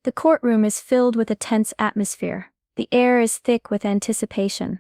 The courtroom is filled with a tense atmosphere. The air is thick with anticipation.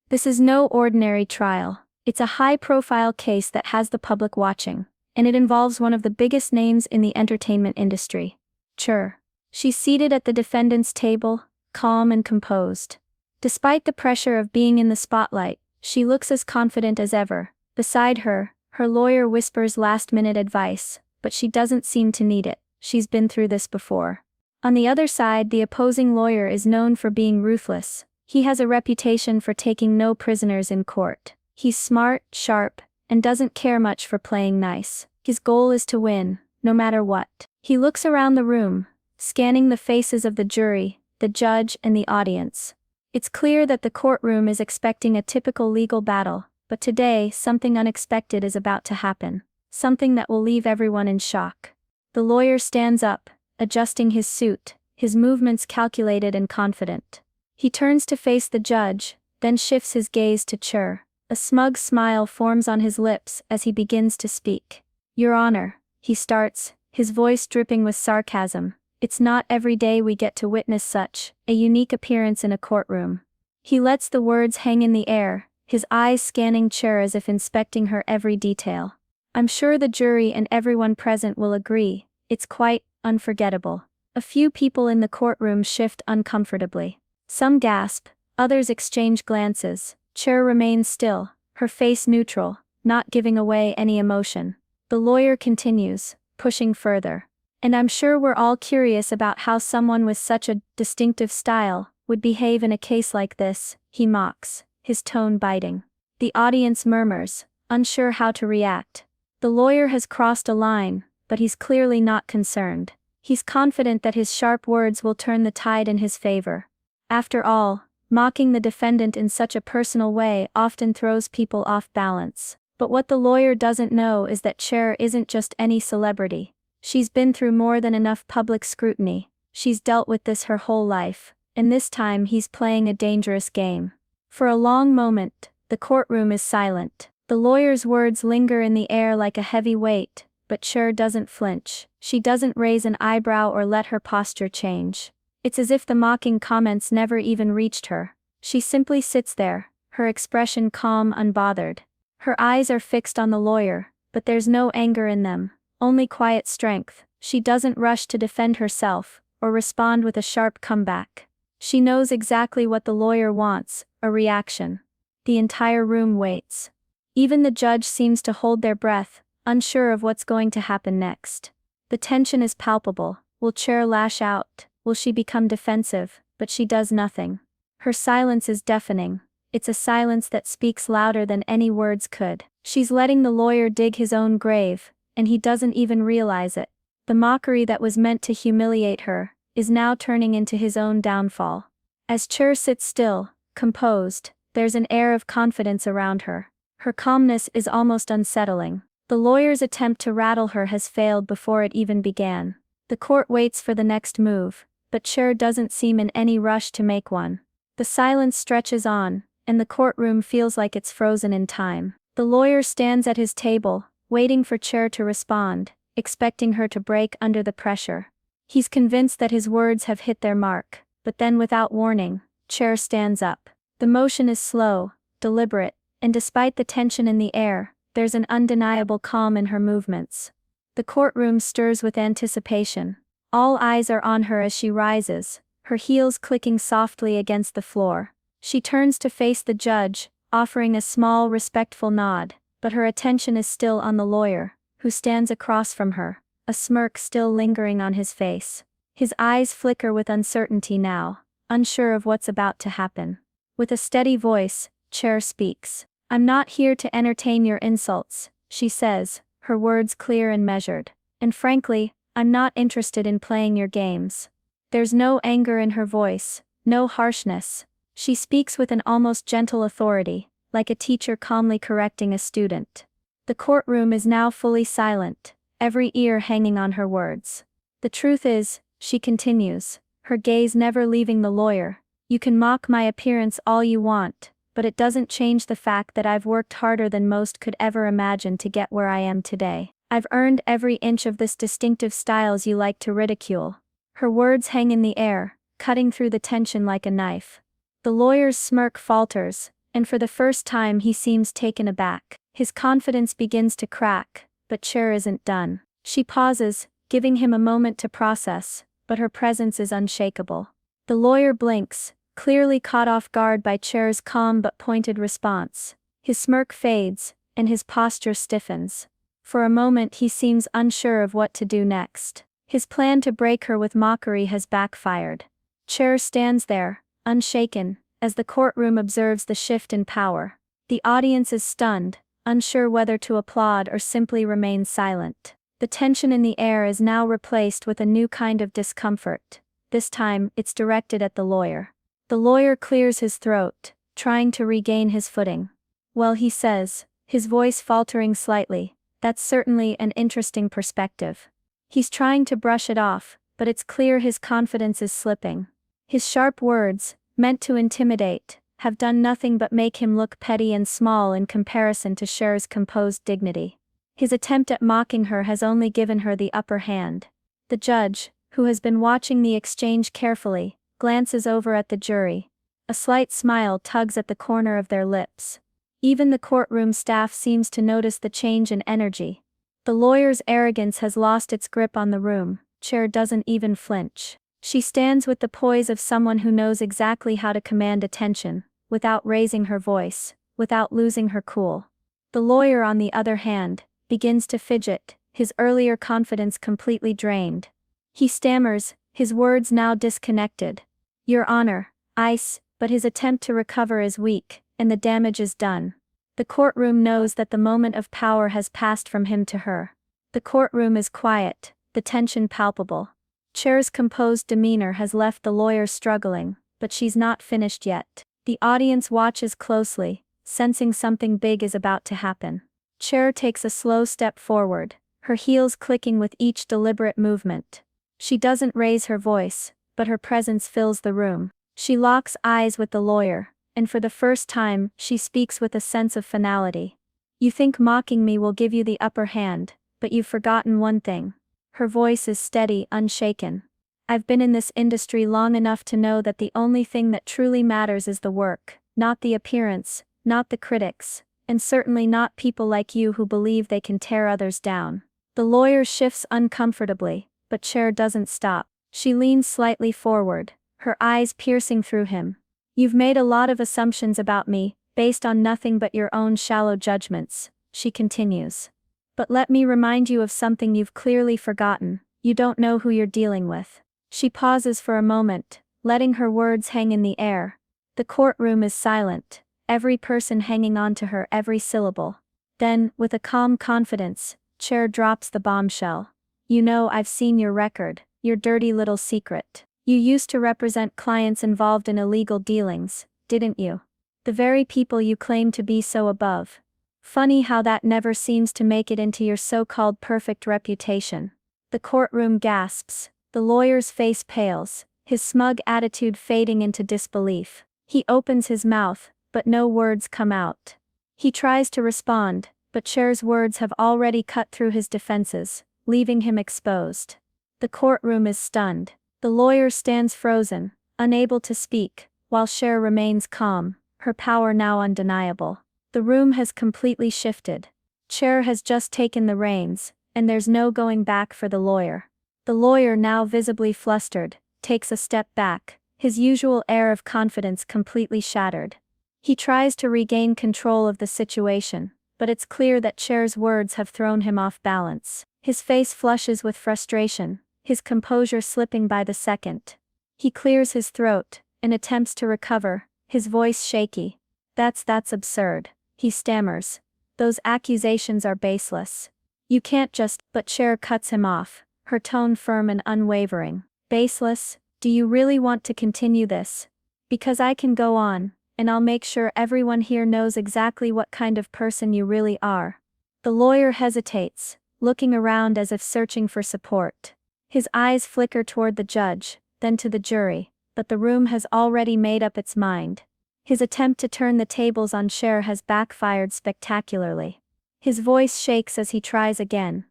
This is no ordinary trial. It's a high-profile case that has the public watching, and it involves one of the biggest names in the entertainment industry, Cher. She's seated at the defendant's table, calm and composed. Despite the pressure of being in the spotlight, she looks as confident as ever. Beside her, her lawyer whispers last-minute advice, but she doesn't seem to need it. She's been through this before. On the other side, the opposing lawyer is known for being ruthless. He has a reputation for taking no prisoners in court. He's smart, sharp, and doesn't care much for playing nice. His goal is to win, no matter what. He looks around the room, scanning the faces of the jury, the judge, and the audience. It's clear that the courtroom is expecting a typical legal battle, but today something unexpected is about to happen. Something that will leave everyone in shock. The lawyer stands up, adjusting his suit, his movements calculated and confident. He turns to face the judge, then shifts his gaze to Cher. A smug smile forms on his lips as he begins to speak. "Your Honor," he starts, his voice dripping with sarcasm. "It's not every day we get to witness such a unique appearance in a courtroom." He lets the words hang in the air, his eyes scanning Cher as if inspecting her every detail. "I'm sure the jury and everyone present will agree, it's quite unforgettable." A few people in the courtroom shift uncomfortably. Some gasp, others exchange glances. Cher remains still, her face neutral, not giving away any emotion. The lawyer continues, pushing further. "And I'm sure we're all curious about how someone with such a distinctive style would behave in a case like this," he mocks, his tone biting. The audience murmurs, unsure how to react. The lawyer has crossed a line, but he's clearly not concerned. He's confident that his sharp words will turn the tide in his favor. After all, mocking the defendant in such a personal way often throws people off balance. But what the lawyer doesn't know is that Cher isn't just any celebrity. She's been through more than enough public scrutiny. She's dealt with this her whole life, and this time he's playing a dangerous game. For a long moment, the courtroom is silent. The lawyer's words linger in the air like a heavy weight, but Cher doesn't flinch. She doesn't raise an eyebrow or let her posture change. It's as if the mocking comments never even reached her. She simply sits there, her expression calm, unbothered. Her eyes are fixed on the lawyer, but there's no anger in them, only quiet strength. She doesn't rush to defend herself, or respond with a sharp comeback. She knows exactly what the lawyer wants, a reaction. The entire room waits. Even the judge seems to hold their breath, unsure of what's going to happen next. The tension is palpable. Will Cher lash out? Will she become defensive? But she does nothing. Her silence is deafening. It's a silence that speaks louder than any words could. She's letting the lawyer dig his own grave, and he doesn't even realize it. The mockery that was meant to humiliate her is now turning into his own downfall. As Cher sits still, composed, there's an air of confidence around her. Her calmness is almost unsettling. The lawyer's attempt to rattle her has failed before it even began. The court waits for the next move, but Cher doesn't seem in any rush to make one. The silence stretches on, and the courtroom feels like it's frozen in time. The lawyer stands at his table, waiting for Cher to respond, expecting her to break under the pressure. He's convinced that his words have hit their mark, but then without warning, Cher stands up. The motion is slow, deliberate, and despite the tension in the air, there's an undeniable calm in her movements. The courtroom stirs with anticipation. All eyes are on her as she rises, her heels clicking softly against the floor. She turns to face the judge, offering a small, respectful nod, but her attention is still on the lawyer, who stands across from her, a smirk still lingering on his face. His eyes flicker with uncertainty now, unsure of what's about to happen. With a steady voice, Cher speaks. "I'm not here to entertain your insults," she says, her words clear and measured. "And frankly, I'm not interested in playing your games." There's no anger in her voice, no harshness. She speaks with an almost gentle authority, like a teacher calmly correcting a student. The courtroom is now fully silent, every ear hanging on her words. "The truth is," she continues, her gaze never leaving the lawyer, "you can mock my appearance all you want, but it doesn't change the fact that I've worked harder than most could ever imagine to get where I am today. I've earned every inch of this distinctive styles you like to ridicule." Her words hang in the air, cutting through the tension like a knife. The lawyer's smirk falters, and for the first time he seems taken aback. His confidence begins to crack, but Cher isn't done. She pauses, giving him a moment to process, but her presence is unshakable. The lawyer blinks, clearly caught off guard by Cher's calm but pointed response. His smirk fades, and his posture stiffens. For a moment he seems unsure of what to do next. His plan to break her with mockery has backfired. Cher stands there, unshaken, as the courtroom observes the shift in power. The audience is stunned, unsure whether to applaud or simply remain silent. The tension in the air is now replaced with a new kind of discomfort. This time, it's directed at the lawyer. The lawyer clears his throat, trying to regain his footing. "Well," he says, his voice faltering slightly, "that's certainly an interesting perspective." He's trying to brush it off, but it's clear his confidence is slipping. His sharp words, meant to intimidate, have done nothing but make him look petty and small in comparison to Cher's composed dignity. His attempt at mocking her has only given her the upper hand. The judge, who has been watching the exchange carefully, glances over at the jury. A slight smile tugs at the corner of their lips. Even the courtroom staff seems to notice the change in energy. The lawyer's arrogance has lost its grip on the room. Cher doesn't even flinch. She stands with the poise of someone who knows exactly how to command attention, without raising her voice, without losing her cool. The lawyer, on the other hand, begins to fidget, his earlier confidence completely drained. He stammers, his words now disconnected. "Your Honor, but his attempt to recover is weak, and the damage is done." The courtroom knows that the moment of power has passed from him to her. The courtroom is quiet, the tension palpable. Cher's composed demeanor has left the lawyer struggling, but she's not finished yet. The audience watches closely, sensing something big is about to happen. Cher takes a slow step forward, her heels clicking with each deliberate movement. She doesn't raise her voice, but her presence fills the room. She locks eyes with the lawyer, and for the first time, she speaks with a sense of finality. "You think mocking me will give you the upper hand, but you've forgotten one thing." Her voice is steady, unshaken. "I've been in this industry long enough to know that the only thing that truly matters is the work, not the appearance, not the critics, and certainly not people like you who believe they can tear others down." The lawyer shifts uncomfortably, but Cher doesn't stop. She leans slightly forward, her eyes piercing through him. "You've made a lot of assumptions about me, based on nothing but your own shallow judgments," she continues. "But let me remind you of something you've clearly forgotten: you don't know who you're dealing with." She pauses for a moment, letting her words hang in the air. The courtroom is silent, every person hanging on to her every syllable. Then, with a calm confidence, Cher drops the bombshell. "You know, I've seen your record, your dirty little secret. You used to represent clients involved in illegal dealings, didn't you? The very people you claim to be so above. Funny how that never seems to make it into your so-called perfect reputation." The courtroom gasps, the lawyer's face pales, his smug attitude fading into disbelief. He opens his mouth, but no words come out. He tries to respond, but Cher's words have already cut through his defenses, leaving him exposed. The courtroom is stunned. The lawyer stands frozen, unable to speak, while Cher remains calm, her power now undeniable. The room has completely shifted. Cher has just taken the reins, and there's no going back for the lawyer. The lawyer, now visibly flustered, takes a step back, his usual air of confidence completely shattered. He tries to regain control of the situation, but it's clear that Cher's words have thrown him off balance. His face flushes with frustration, his composure slipping by the second. He clears his throat, and attempts to recover, his voice shaky. That's absurd," he stammers. "Those accusations are baseless. You can't just..." But Cher cuts him off, her tone firm and unwavering. "Baseless? Do you really want to continue this? Because I can go on, and I'll make sure everyone here knows exactly what kind of person you really are." The lawyer hesitates, looking around as if searching for support. His eyes flicker toward the judge, then to the jury, but the room has already made up its mind. His attempt to turn the tables on Cher has backfired spectacularly. His voice shakes as he tries again.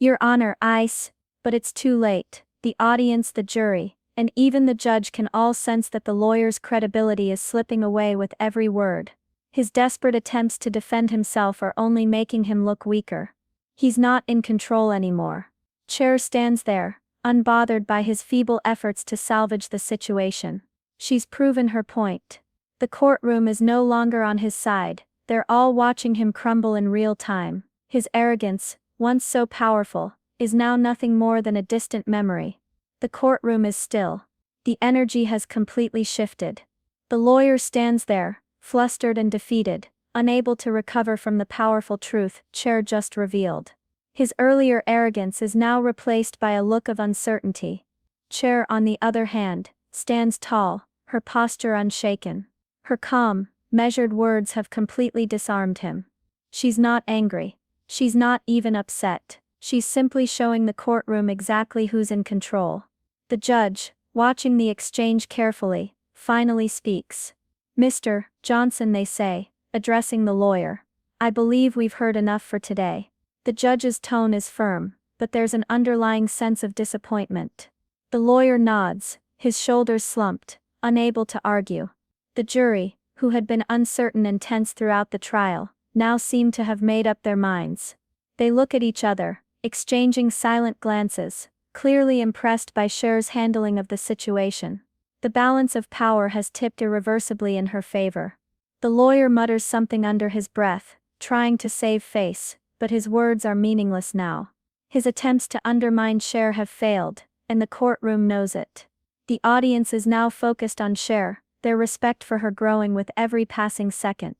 "Your Honor, but it's too late. The audience, the jury, and even the judge can all sense that the lawyer's credibility is slipping away with every word. His desperate attempts to defend himself are only making him look weaker. He's not in control anymore. Cher stands there, unbothered by his feeble efforts to salvage the situation. She's proven her point. The courtroom is no longer on his side, they're all watching him crumble in real time. His arrogance, once so powerful, is now nothing more than a distant memory. The courtroom is still. The energy has completely shifted. The lawyer stands there, flustered and defeated, unable to recover from the powerful truth Cher just revealed. His earlier arrogance is now replaced by a look of uncertainty. Cher, on the other hand, stands tall, her posture unshaken. Her calm, measured words have completely disarmed him. She's not angry. She's not even upset. She's simply showing the courtroom exactly who's in control. The judge, watching the exchange carefully, finally speaks. "Mr. Johnson," they say, addressing the lawyer. "I believe we've heard enough for today." The judge's tone is firm, but there's an underlying sense of disappointment. The lawyer nods, his shoulders slumped, unable to argue. The jury, who had been uncertain and tense throughout the trial, now seem to have made up their minds. They look at each other, exchanging silent glances, clearly impressed by Cher's handling of the situation. The balance of power has tipped irreversibly in her favor. The lawyer mutters something under his breath, trying to save face, but his words are meaningless now. His attempts to undermine Cher have failed, and the courtroom knows it. The audience is now focused on Cher, their respect for her growing with every passing second.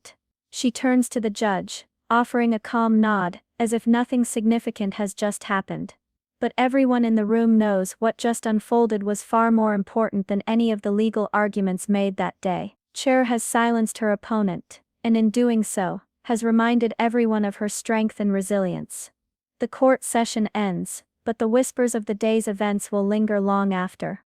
She turns to the judge, offering a calm nod, as if nothing significant has just happened. But everyone in the room knows what just unfolded was far more important than any of the legal arguments made that day. Cher has silenced her opponent, and in doing so, has reminded everyone of her strength and resilience. The court session ends, but the whispers of the day's events will linger long after.